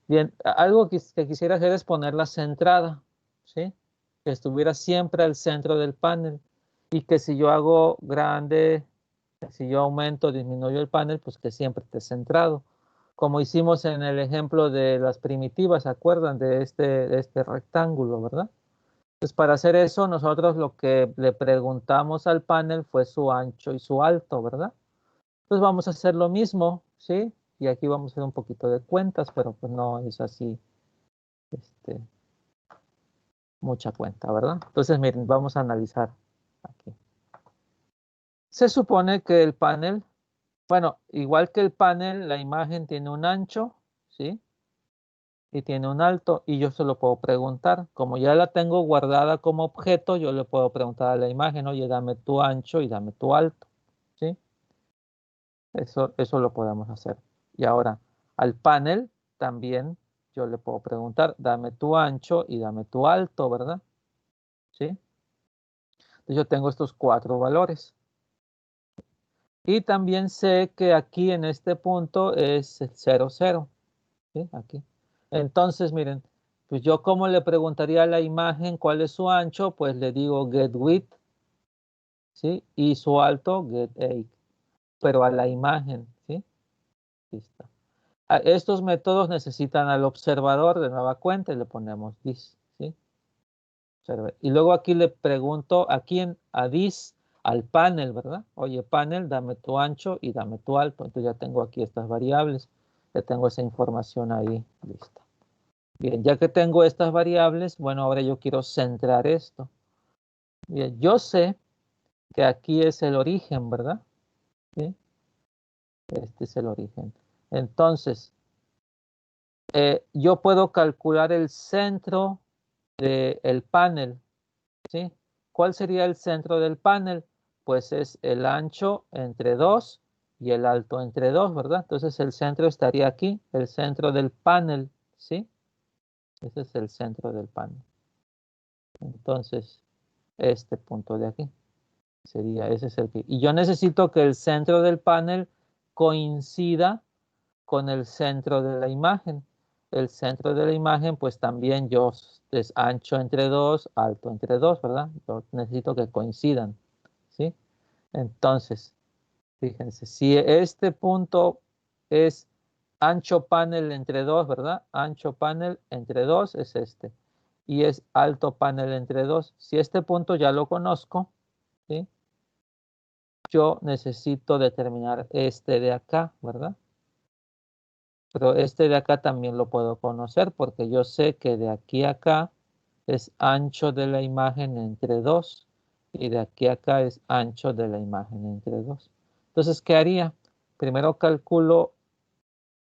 Bien, algo que quisiera hacer es ponerla centrada, ¿sí? Que estuviera siempre al centro del panel y que si yo hago grande, si yo aumento, disminuyo el panel, pues que siempre esté centrado. Como hicimos en el ejemplo de las primitivas, ¿se acuerdan de este rectángulo, verdad? Entonces, para hacer eso, nosotros lo que le preguntamos al panel fue su ancho y su alto, ¿verdad? Entonces vamos a hacer lo mismo, ¿sí? Y aquí vamos a hacer un poquito de cuentas, pero pues no es así este, mucha cuenta, ¿verdad? Entonces, miren, vamos a analizar aquí. Se supone que el panel, bueno, igual que el panel, la imagen tiene un ancho, ¿sí? Y tiene un alto, y yo se lo puedo preguntar. Como ya la tengo guardada como objeto, yo le puedo preguntar a la imagen, oye, dame tu ancho y dame tu alto, ¿sí? Eso lo podemos hacer. Y ahora, al panel también yo le puedo preguntar, dame tu ancho y dame tu alto, ¿verdad? ¿Sí? Entonces yo tengo estos 4 valores. Y también sé que aquí en este punto es 0, 0. ¿Sí? Aquí. Entonces, miren, pues yo como le preguntaría a la imagen cuál es su ancho, pues le digo get width, ¿sí? Y su alto, get height. Pero a la imagen, ¿sí? Aquí está. Estos métodos necesitan al observador de nueva cuenta y le ponemos this, ¿sí? Observe. Y luego aquí le pregunto a this, al panel, ¿verdad? Oye, panel, dame tu ancho y dame tu alto. Entonces ya tengo aquí estas variables, ya tengo esa información ahí lista. Bien, ya que tengo estas variables, bueno, ahora yo quiero centrar esto. Bien, yo sé que aquí es el origen, ¿verdad? ¿Sí? Este es el origen. Entonces, yo puedo calcular el centro del panel, ¿sí? ¿Cuál sería el centro del panel? Pues es el ancho entre 2 y el alto entre 2, ¿verdad? Entonces el centro estaría aquí, el centro del panel, ¿sí? Ese es el centro del panel. Entonces, este punto de aquí sería, ese es el que... Y yo necesito que el centro del panel coincida con el centro de la imagen. El centro de la imagen, pues también es ancho entre 2, alto entre 2, ¿verdad? Yo necesito que coincidan, ¿sí? Entonces, fíjense, si este punto es ancho panel entre 2, ¿verdad? Ancho panel entre 2 es este. Y es alto panel entre 2. Si este punto ya lo conozco, ¿sí? Yo necesito determinar este de acá, ¿verdad? Pero este de acá también lo puedo conocer porque yo sé que de aquí a acá es ancho de la imagen entre 2 y de aquí a acá es ancho de la imagen entre 2. Entonces, ¿qué haría? Primero calculo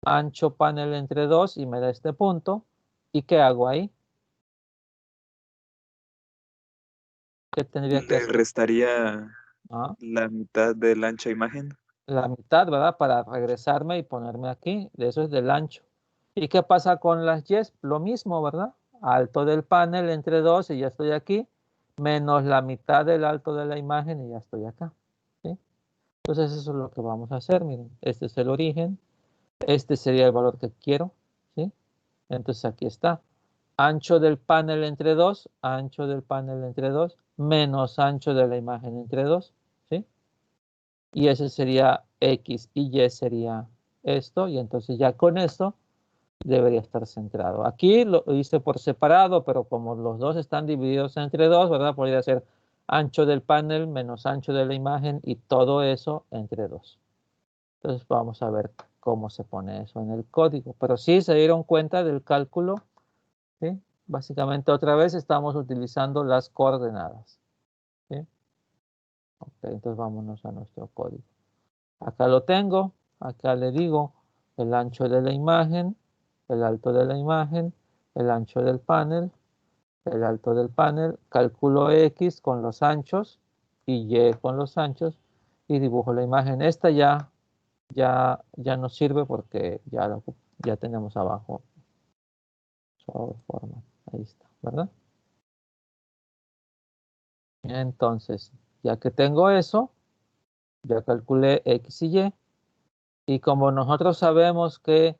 ancho panel entre 2 y me da este punto. ¿Y qué hago ahí? ¿Qué tendría que Le hacer? restaría Ah, la mitad del ancho imagen. la mitad, ¿verdad? Para regresarme y ponerme aquí. De eso es del ancho. ¿Y qué pasa con las yes? Lo mismo, ¿verdad? Alto del panel entre 2 y ya estoy aquí, menos la mitad del alto de la imagen y ya estoy acá. ¿Sí? Entonces eso es lo que vamos a hacer. Miren, este es el origen. Este sería el valor que quiero. ¿Sí? Entonces aquí está. Ancho del panel entre 2, ancho del panel entre 2, menos ancho de la imagen entre 2. ¿Sí? Y ese sería X y Y sería esto. Y entonces ya con esto debería estar centrado. Aquí lo hice por separado, pero como los dos están divididos entre 2, ¿verdad? Podría ser ancho del panel menos ancho de la imagen y todo eso entre 2. Entonces vamos a ver cómo se pone eso en el código. Pero sí se dieron cuenta del cálculo, ¿sí? Básicamente otra vez estamos utilizando las coordenadas, ¿sí? Ok, entonces vámonos a nuestro código. Acá lo tengo, acá le digo el ancho de la imagen, el alto de la imagen, el ancho del panel, el alto del panel, calculo X con los anchos y Y con los anchos y dibujo la imagen. Esta ya nos sirve porque ya tenemos abajo su forma. Ahí está, ¿verdad? Entonces, ya que tengo eso, ya calculé X y Y. Y como nosotros sabemos que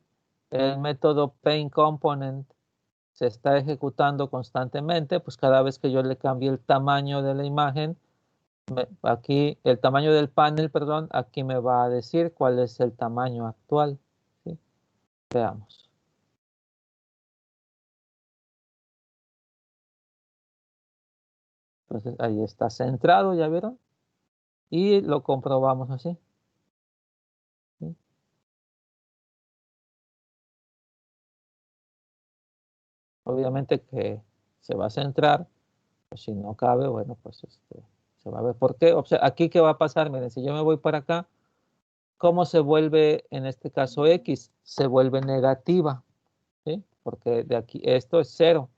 el método paintComponent se está ejecutando constantemente, pues cada vez que yo le cambie el tamaño de la imagen, aquí el tamaño del panel, perdón, aquí me va a decir cuál es el tamaño actual. ¿Sí? Veamos. Entonces ahí está centrado, ¿ya vieron? Y lo comprobamos así. ¿Sí? Obviamente que se va a centrar, pues si no cabe, bueno, pues se va a ver. ¿Por qué? O sea, aquí, ¿qué va a pasar? Miren, si yo me voy para acá, ¿cómo se vuelve, en este caso X? Se vuelve negativa, ¿sí? Porque de aquí, esto es 0.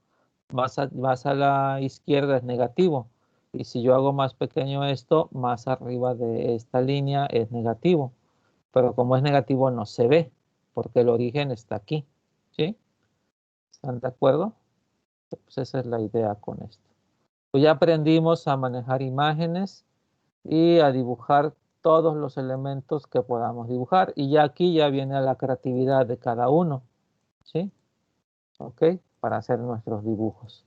Más a la izquierda es negativo. Y si yo hago más pequeño esto, más arriba de esta línea es negativo. Pero como es negativo no se ve, porque el origen está aquí. ¿Sí? ¿Están de acuerdo? Pues esa es la idea con esto. Pues ya aprendimos a manejar imágenes y a dibujar todos los elementos que podamos dibujar. Y ya aquí ya viene la creatividad de cada uno. ¿Sí? ¿Ok? Para hacer nuestros dibujos.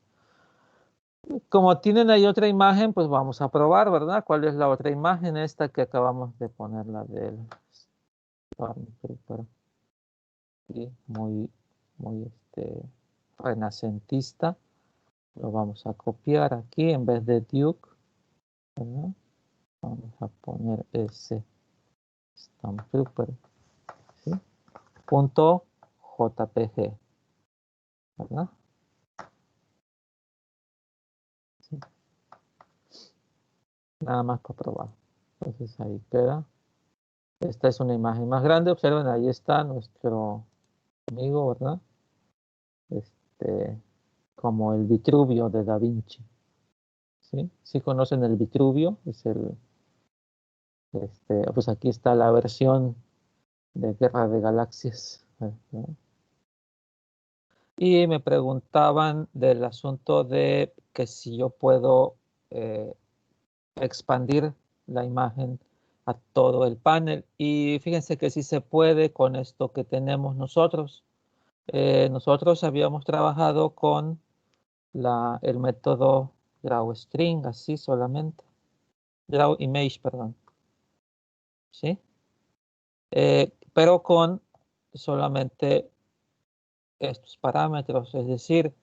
Como tienen ahí otra imagen, pues vamos a probar, ¿verdad? ¿Cuál es la otra imagen? Esta que acabamos de poner, la del Stormtrooper. Sí, muy renacentista. Lo vamos a copiar aquí en vez de Duke, ¿verdad? Vamos a poner ese Stormtrooper, ¿sí? Punto JPG, ¿verdad? Sí. Nada más para probar. Entonces ahí queda. Esta es una imagen más grande. Observen, ahí está nuestro amigo, ¿verdad? Como el Vitruvio de Da Vinci. ¿Sí? ¿Sí conocen el Vitruvio? Pues aquí está la versión de Guerra de Galaxias, ¿no? Y me preguntaban del asunto de que si yo puedo eh, expandir la imagen a todo el panel. Y fíjense que sí se puede con esto que tenemos nosotros. Nosotros habíamos trabajado con el método drawString, así solamente. DrawImage, perdón. ¿Sí? Pero con solamente estos parámetros, es decir,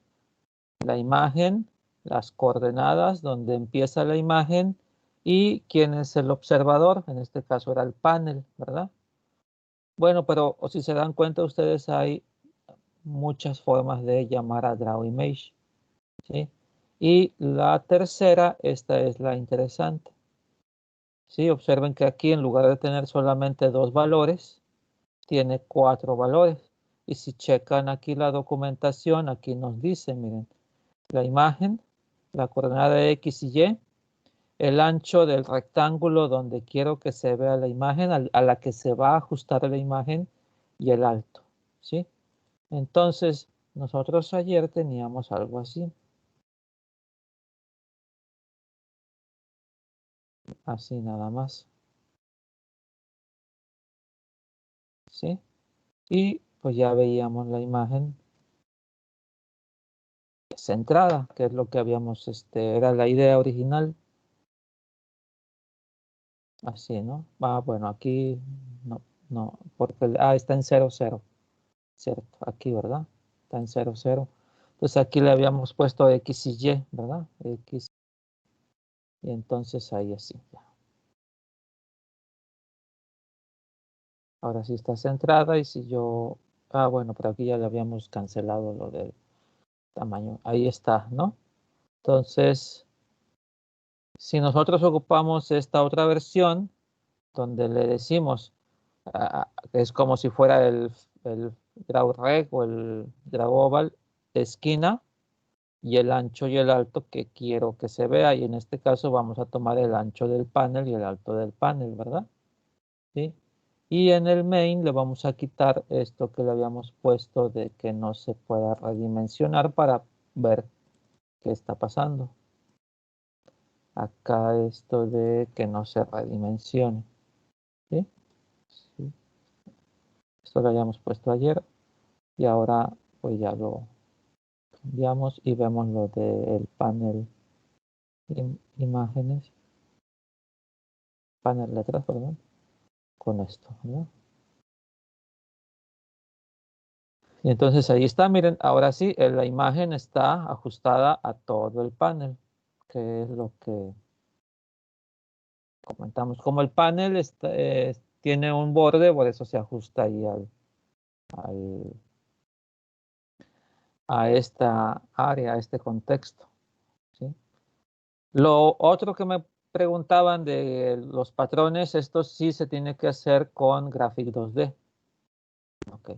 la imagen, las coordenadas donde empieza la imagen y quién es el observador, en este caso era el panel, ¿verdad? Bueno, pero o si se dan cuenta ustedes hay muchas formas de llamar a drawImage, ¿sí? Y la tercera, esta es la interesante. Sí, observen que aquí en lugar de tener solamente 2 valores, tiene 4 valores. Y si checan aquí la documentación, aquí nos dice, miren, la imagen, la coordenada X y Y, el ancho del rectángulo donde quiero que se vea la imagen, a la que se va a ajustar la imagen y el alto, ¿sí? Entonces, nosotros ayer teníamos algo así. Así nada más, ¿sí? Y pues ya veíamos la imagen centrada, que es lo que habíamos, era la idea original. Así, ¿no? Bueno, aquí no, porque, está en 0, 0, ¿cierto? Aquí, ¿verdad? Está en 0, 0. Entonces aquí le habíamos puesto X y Y, ¿verdad? X, y entonces ahí así, ya. Ahora sí está centrada y si yo, bueno, pero aquí ya le habíamos cancelado lo del tamaño. Ahí está, ¿no? Entonces, Si nosotros ocupamos esta otra versión, donde le decimos, que es como si fuera el DrawRect o el DrawOval, esquina, y el ancho y el alto que quiero que se vea, y en este caso vamos a tomar el ancho del panel y el alto del panel, ¿verdad? ¿Sí? Y en el main le vamos a quitar esto que le habíamos puesto de que no se pueda redimensionar para ver qué está pasando. Acá esto de que no se redimensione. ¿Sí? Sí. Esto lo habíamos puesto ayer y ahora pues ya lo cambiamos y vemos lo del panel imágenes, panel letras, perdón, con esto, ¿verdad? Y entonces ahí está, miren, ahora sí, la imagen está ajustada a todo el panel, que es lo que comentamos. Como el panel tiene un borde, por eso se ajusta ahí a esta área, a este contexto, ¿sí? Lo otro que me preguntaban de los patrones, esto sí se tiene que hacer con Graphic 2D. Ok.